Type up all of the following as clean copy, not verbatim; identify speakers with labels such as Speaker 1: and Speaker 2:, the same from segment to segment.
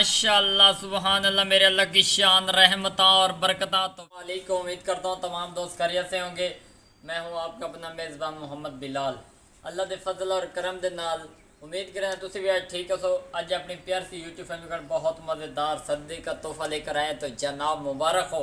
Speaker 1: माशाअल्लाह सुबहान अल्लाह मेरे अल्लाह की शान रहमत और बरकता तो वालेकुम। उम्मीद करता हूँ तमाम दोस्त खैरियत से होंगे। मैं हूँ आपका अपना मेज़बान मोहम्मद बिलाल। अल्लाह के फजल और करम के नाल उम्मीद करें तुम भी आज ठीक हो। अज अपनी प्यार सी यूट्यूब फैमिली का बहुत मज़ेदार सदे का तोहफा लेकर आए तो जनाब मुबारक हो।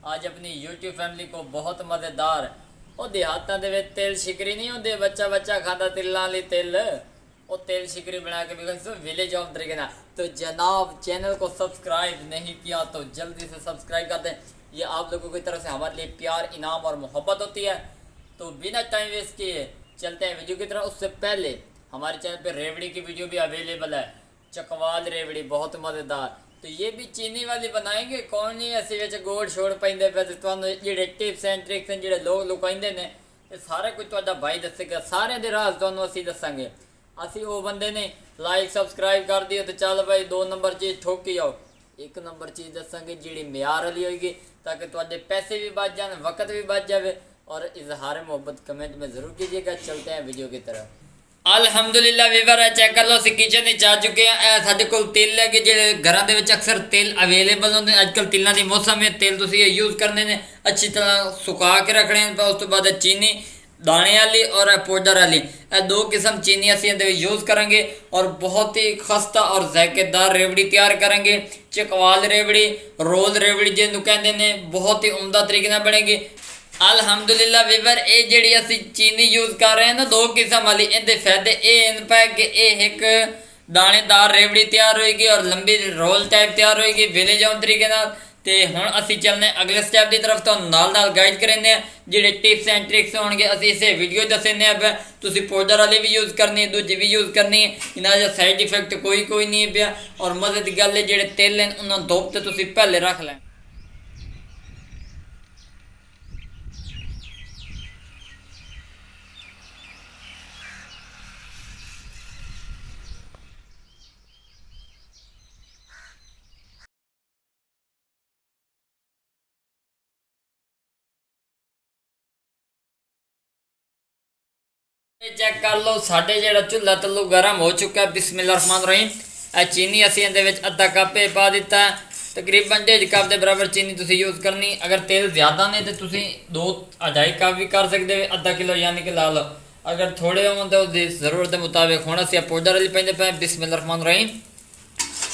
Speaker 1: आज अपनी यूट्यूब फैमिली को बहुत मज़ेदार वो देहातों के तेल शिकरी नहीं होंगे, बच्चा बच्चा खाता तिलों वाली तेल, वो तेल शिकरी बना के भी विलेज ऑफ तरीके ना। तो जनाब चैनल को सब्सक्राइब नहीं किया तो जल्दी से सब्सक्राइब कर दें। ये आप लोगों की तरफ से हमारे लिए प्यार इनाम और मोहब्बत होती है। तो बिना टाइम वेस्ट किए चलते हैं वीडियो की तरफ। उससे पहले हमारे चैनल पे रेवड़ी की वीडियो भी अवेलेबल है, चकवाल रेवड़ी बहुत मज़ेदार। तो ये भी चीनी वाली बनाएंगे, कौन नहीं ऐसे विच गोड़ छोड़ पैंदे पे तुहानू जिहड़े टिप्स एंड ट्रिक्स हैं जिहड़े लोग लुकाइंदे ने ये सारा कुछ तुहाडा भाई दसेगा। सारे दे राज तुहानू असीं दसांगे। असी वो बंदे ने लाइक सब्सक्राइब कर दिए तो चल भाई 2 नंबर चीज़ ठोकी आओ। 1 नंबर चीज़ दसांगे जिहड़ी म्यार वाली होगी ताकि तुहाडे पैसे भी बच जाए, वक्त भी बच जाए। और इजहार मोहब्बत कमेंट में ज़रूर कीजिएगा। चलते हैं वीडियो की तरफ। अलहमदुलिल्लाह वीवर है, चेक कर लो असीं किचन में आ चुके हैं। साडे कोल तेल है कि जिहड़े घरां दे विच अक्सर तेल अवेलेबल होंदे। अजकल तिलों की मौसम है, तेल तुसीं यूज़ करने ने अच्छी तरह सुका के रखने। उस तो बाद चीनी दाने वाली और पाउडर वाली ये 2 किस्म चीनी असीं इहदे विच यूज़ करेंगे और बहुत ही खस्ता और जायकेदार रेवड़ी तैयार करेंगे। चकवाल रेवड़ी, रोल रेवड़ी जिन्होंने कहते हैं, बहुत ही उम्दा तरीके नाल बनेगी। अलहमदुलिल्लाह वीवर ये जिहड़ी असीं चीनी यूज़ कर रहे हैं ना 2 किस्म वाली, इहदे फायदे ये इन पे कि एक दानेदार रेवड़ी तैयार होएगी और लंबी रोल टाइप तैयार होएगी विलेज आम तरीके नाल। तो हुण असीं चलने अगले स्टैप की तरफ तो नाल गाइड करेंगे जिहड़े टिप्स एंड ट्रिक्स होणगे असीं इसे वीडियो दसेंगे। अब तुसीं पाउडर वाली भी यूज़ करनी है, दूजी भी यूज़ करनी है। इन्हां दा साइड इफेक्ट कोई नहीं है पिया। और मज़े की गल है जिहड़े तेल हैं उन्हां धुप ते तुसीं पहले रख लें। चेक कर लो साढ़े जो चूल्हा तल्लू गर्म हो चुका है। बिस्मिल्लाहिर्रहमानिर्रहीम। चीनी असी इहदे अद्धा कप पा दिता है, तकरीबन 1.5 कप के बराबर चीनी तुसी यूज़ करनी। अगर तेल ज़्यादा ने तो तुसी 2-2.5 कप भी कर सकते हो, आधा किलो यानी कि ला लो। अगर थोड़े हो तो उसकी ज़रूरत के मुताबिक। हुण असीं पाउडर वाली पैंदे पे। बिस्मिल्लाहिर्रहमानिर्रहीम।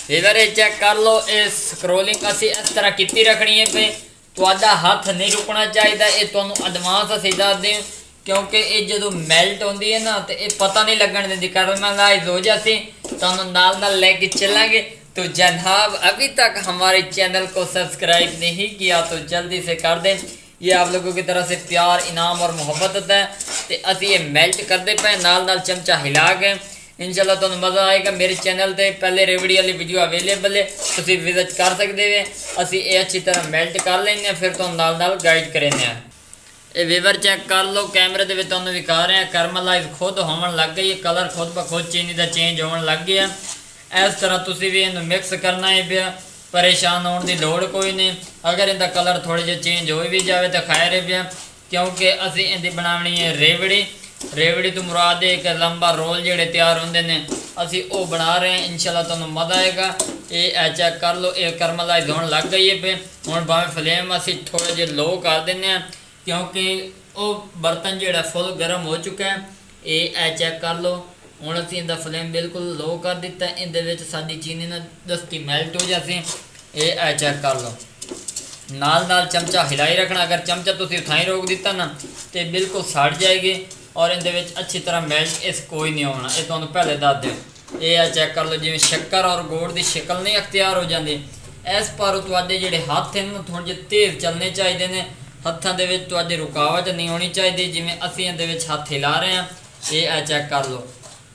Speaker 1: वीवर चेक कर लो ये स्क्रोलिंग असी इस तरह की रखनी है पे। तुहाडा हाथ नहीं रुकना चाहिए, ये तुहानू एडवांस असीं दस दें क्योंकि ये जो मैल्ट होती है ना तो ये पता नहीं लगन देती। करमलाइज हो जाती तो नाल लेके चलेंगे। तो जनाब अभी तक हमारे चैनल को सब्सक्राइब नहीं किया तो जल्दी से कर दें। ये आप लोगों की तरफ से प्यार इनाम और मोहब्बत होता है। तो असी ये मेल्ट करते पे नाल चमचा हिला के इंशाल्लाह तुहानू मज़ा आएगा। मेरे चैनल पर पहले रेवड़ी वाली वीडियो अवेलेबल है, तुसीं विजिट कर सकते हो। असी ये अच्छी तरह मेल्ट कर लेंगे फिर तो नाल गाइड करेंगे। ये वीवर चेक कर लो कैमरे के तुहानू विखा रहे हैं। करमलाइज खुद होवन लग गई है, कलर खुद ब खुद चीनी का चेंज होने लग गया। इस तरह तुसी भी इन्हू मिक्स करना है पिया, परेशान होने की लोड़ कोई नहीं। अगर इनका कलर थोड़े जे चेंज हो भी जाए तो खैर है पिया, क्योंकि असी इनकी बनानी है रेवड़ी। रेवड़ी तो मुराद है एक लंबा रोल जोड़े तैयार होंगे ने, असी वो बना रहे हैं। इंशाल्लाह तुहानू मज़ा आएगा। ये चेक कर लो ये करमलाइज होने लग गई है पे। हुण भावें फ्लेम असी थोड़े जे लो कर दें क्योंकि वो बर्तन जोड़ा फुल गर्म हो चुका है। ये चेक कर लो हुण असीं इहदा फ्लेम बिल्कुल लो कर दिता। इहदे साडी चीनी ना दस्ती मैल्ट हो जाती। ये चेक कर लो नाल चमचा हिलाई रखना। अगर चमचा तुसीं उठाई रोक दिता ना तो बिल्कुल सड़ जाएगी और इहदे अच्छी तरह मेल्ट इस कोई नहीं होना। ये तुहानू पहले दस दें। ये चेक कर लो जिवें शक्कर और गुड़ की शक्ल नहीं अख्तियार हो जाती। इस पर तुहाडे जिहड़े हत्थ हैं थोड़े जे तेज़ चलने चाहिए ने, हत्थों के तुहाडी रुकावट नहीं होनी चाहिए। जिमें असीं इहदे हथ हिला रहे हैं। ये चेक कर लो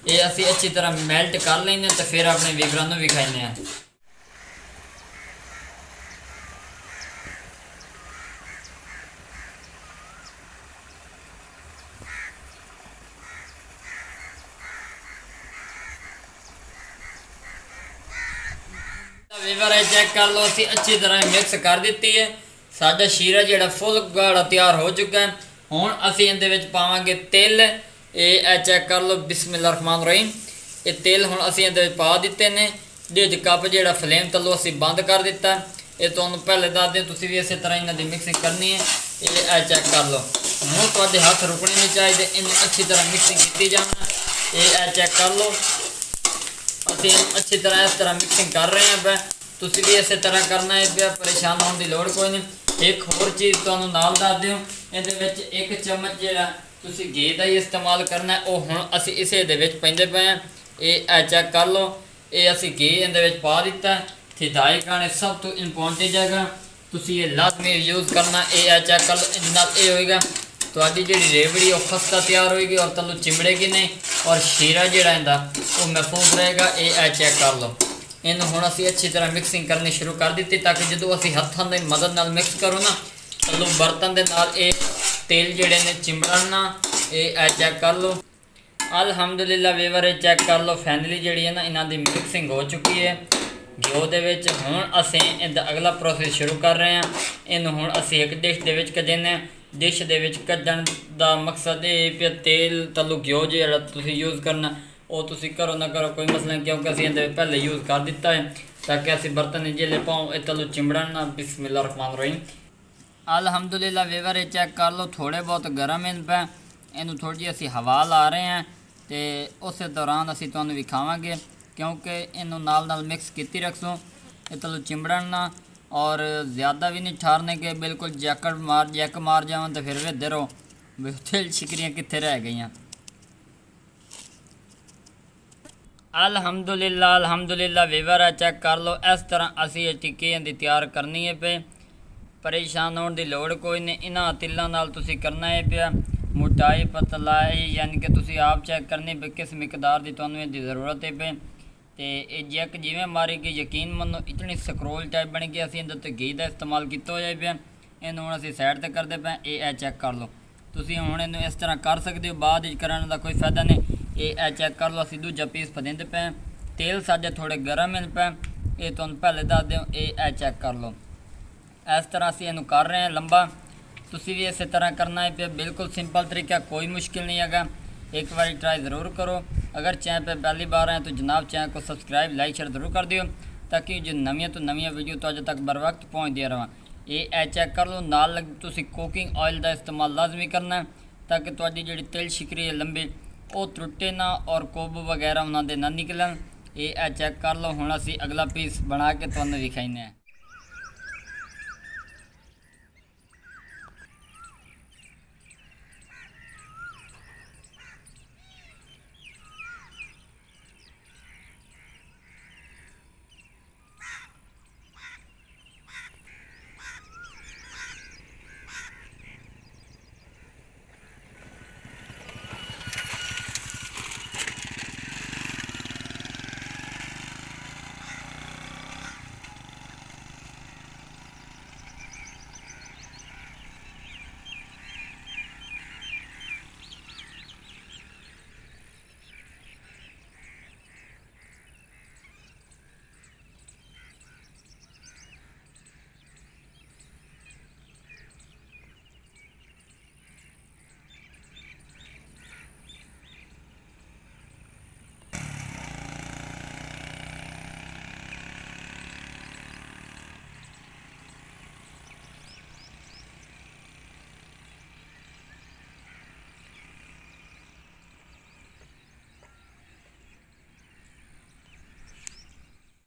Speaker 1: ये असीं अच्छी तरह मेल्ट कर लेंगे तो फिर अपने वीवरां नूं विखाइने हैं। वीवर है चेक कर लो असीं अच्छी तरह मिक्स कर दी है। साडा शीरा जिहड़ा फुल गाढ़ा तैयार हो चुका है। हुण असीं इहदे विच पावांगे तिल। ये चेक कर लो बिस्मिल्लाहिर्रहमानिर्रहीम। ये तिल हुण असीं इहदे विच पा दित्ते ने। ਡੇਢ ਕੱਪ ਜਿਹੜਾ ਫਲੇਮ ਤਲੋਂ ਅਸੀਂ ਬੰਦ ਕਰ ਦਿੱਤਾ। ਇਹ ਤੁਹਾਨੂੰ ਪਹਿਲੇ ਦੱਸ ਦਿਓ, ਤੁਸੀਂ ਵੀ ਇਸੇ ਤਰ੍ਹਾਂ ਇਹਨਾਂ ਦੀ ਮਿਕਸਿੰਗ ਕਰਨੀ ਹੈ। ਇਹ ਚੈੱਕ ਕਰ ਲਓ, ਹੁਣ ਤੁਹਾਡੇ ਹੱਥ ਰੁਕਣੇ ਨਹੀਂ ਚਾਹੀਦੇ, ਇਹਨੂੰ ਅੱਛੀ ਤਰ੍ਹਾਂ ਮਿਕਸਿੰਗ ਕੀਤੀ ਜਾਣਾ। ਇਹ ਚੈੱਕ ਕਰ ਲਓ, ਅਸੀਂ ਅੱਛੀ ਤਰ੍ਹਾਂ ਇਸ ਤਰ੍ਹਾਂ ਮਿਕਸਿੰਗ ਕਰ ਰਹੇ ਹਾਂ। ਤੁਸੀਂ ਵੀ ਇਸੇ ਤਰ੍ਹਾਂ ਕਰਨਾ ਹੈ, ਪਰੇਸ਼ਾਨ ਹੋਣ ਦੀ ਲੋੜ ਕੋਈ ਨਹੀਂ। ਇੱਕ ਹੋਰ ਚੀਜ਼ ਤੁਹਾਨੂੰ ਨਾਲ ਦੱਸ ਦਿਓ, ਇਹਦੇ ਵਿੱਚ 1 ਚਮਚ ਜਿਹੜਾ ਤੁਸੀਂ ਘੀ ਦਾ ਹੀ ਇਸਤੇਮਾਲ ਕਰਨਾ ਹੈ, ਉਹ ਹੁਣ ਅਸੀਂ ਇਸੇ ਦੇ ਵਿੱਚ ਪੈਂਦੇ ਪਏ ਹਾਂ। ਇਹ ਚੈੱਕ ਕਰ ਲਓ, ਇਹ ਅਸੀਂ ਘੀ ਇਹਦੇ ਵਿੱਚ ਪਾ ਦਿੱਤਾ। हिदायत खाने सब तो इंपॉर्टेंट जगह तुसी ये लाजमी यूज़ करना। ये चेक कर लो, इन ये होएगा तो जी रेवड़ी वो खस्ता तैयार होएगी और तलू चिमड़ेगी नहीं और शीरा जोड़ा इनका वो महफूज रहेगा। ये चेक कर लो, इन हुण असी अच्छी तरह मिक्सिंग करनी शुरू कर दी ताकि जो असी हत्थों की मदद नाल मिक्स करो ना तलू बर्तन के नाल ये तेल जोड़े ने चिमड़न ना। ये चेक कर लो, अल्हम्दुलिल्लाह वीवर ये चेक कर लो, फाइनली जी है ना इन्हों की मिक्सिंग हो चुकी है घिओ दे विच। हुण असीं इहदा अगला प्रोसेस शुरू कर रहे हैं। इन्हूं हुण असीं एक डिश दे विच कढने। डिश दे विच कढण दा मकसद ये पिया तेल तलू घिओ जिहड़ा तुसीं यूज़ करना वो तुसीं करो ना करो कोई मसला नहीं, क्योंकि असीं इहदे पहले यूज़ कर दिता है ताकि असीं बर्तन जिले पाओ ये तलू चिमड़न ना। बिस्मिल्लाह रहमान रहीम। अल्हम्दुलिल्लाह वीवर ये चेक कर लो, थोड़े बहुत गर्म इन पे इनू थोड़ी जी असीं हवा ला रहे हैं तो उस दौरान असीं तुहानूं विखावांगे, क्योंकि इनू नाल मिक्स की रखो ये तलो चिमड़न ना और ज़्यादा भी नहीं ठारने के बिल्कुल जैक मार जाओ तो फिर वेदे रहो तिल शिकरियाँ कित्थे रह गई। अल्हम्दुलिल्लाह अल्हम्दुलिल्लाह वीवर चेक कर लो, इस तरह असी ये टिक्की इहदी तैयार करनी है पे। परेशान होने की लोड़ कोई नहीं, इन्हां तिलों नाल तुसी करना है पिया। मोटाई पतलाई यानी कि तुसी आप चेक करनी पे किस मिकदार की तुहानूं इहदी ज़रूरत है पे। तो ये जैक जिमें मारी कि यकीन मनो इतनी स्क्रोल टाइप बन गई। असीं इहदे घी का इस्तेमाल किया होया पिया। इन्हूं हुण असीं साइड ते करदे पे। ये चेक कर लो, तुसीं हुण इहनूं इस तरह कर सकते हो, बाद करने का कोई फायदा नहीं। ये चेक कर लो, असीं दूजा पीस पदेंदे पे। तेल साडे थोड़े गर्म मिल पे, ये तुहानूं पहले दस दिओ। ये चेक कर लो, इस तरह असीं इहनूं कर रहे हैं लंबा। तुसीं भी इस तरह करना है पे, बिल्कुल सिंपल तरीका, कोई मुश्किल नहीं है। एक बार ट्राई ज़रूर करो। अगर चैनल पर पहली बार आए तो जनाब चैनल को सब्सक्राइब लाइक शेयर ज़रूर कर दियो ताकि जो नवी तो नवी वीडियो तो अज तक बर वक्त पहुँचती रहा। ये चेक कर लो, नाल तुसी कुकिंग ऑयल का इस्तेमाल लाजमी करना ताकि तुहाडी जिहड़ी तिल शिकरी है लंबी वो त्रुटे ना और कोब वगैरह उन्होंने ना निकलन। ये चेक कर लो, हुण असीं अगला पीस बना के तुहानूं विखाइने।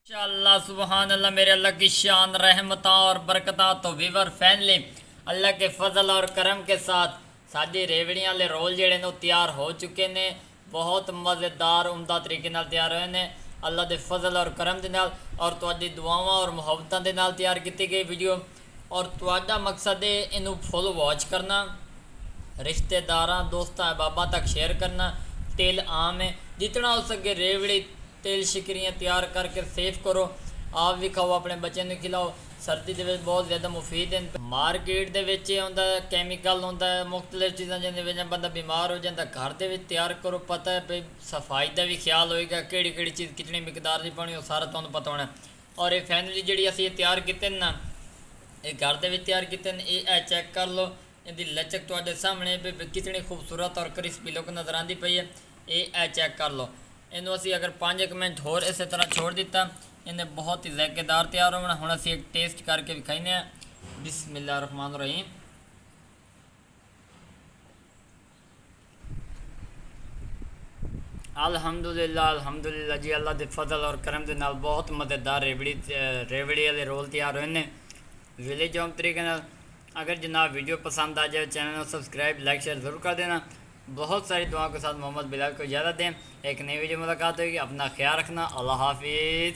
Speaker 1: इंशाअल्लाह सुबहान अल्लाह, मेरे अल्लाह की शान रहमत और बरकता। तो वीवर फैमिली अल्लाह के फजल और करम के साथ साडी रेवड़ियां वाले रोल जेड़े ने तैयार हो चुके ने। बहुत मज़ेदार उमदा तरीके नाल तैयार होए ने अल्लाह के फजल और करम दे नाल और तुहाडी दुआवां और मुहब्बतां दे नाल तैयार की गई वीडियो। और तुहाडा मकसद है इनू फुल वॉच करना, रिश्तेदारां दोस्तां अहबाबां तक शेयर करना। तेल आम है, जितना हो सके रेवड़ी तेल शिकरियाँ तैयार करके सेव करो, आप भी खाओ, अपने बच्चों को खिलाओ। सर्दी के बहुत ज़्यादा मुफीद है। मार्केट के आता कैमिकल होंदा है, मुख्तलिफ चीज़ा जिन्हें बंदा बीमार हो जाता। घर के तैयार करो, पता है भाई सफाई का भी ख्याल होएगा, कि चीज़ कितनी मिकदार की पानी वो सारा तुहानूं पता होना। और ये फैमिली जी असीं तैयार किते ना, ये घर के तैयार किते हैं। ये चेक कर लो, इहदी लचक तुहाडे सामने कितनी खूबसूरत और क्रिस्पी लुक नज़र आती पई है। ये चेक कर लो, इनू असी अगर 5 मिनट होर इस तरह छोड़ दिता ਇਹਨੇ ਬਹੁਤ ਹੀ ਜ਼ਾਇਕੇਦਾਰ ਤਿਆਰ ਹੋਣਾ। ਹੁਣ ਅਸੀਂ ਇੱਕ ਟੇਸਟ ਕਰਕੇ ਵਿਖਾਈਨੇ ਆ। ਬਿਸਮਿल्लाह-र-रहमान-र-रहीम। अल्हम्दुलिल्लाह जी, अल्लाह के फजल और करम के नाल बहुत मज़ेदार रेवड़ी वाले रोल तैयार हुए हैं विलेज होम तरीके नाल। अगर जनाब वीडियो पसंद आ जाए चैनल को सब्सक्राइब लाइक शेयर ज़रूर कर देना। बहुत सारी दुआ के साथ मोहम्मद बिलाल को इजाज़त दें। एक नई वीडियो मुलाकात होगी। अपना ख्याल रखना। अल्लाह हाफिज़।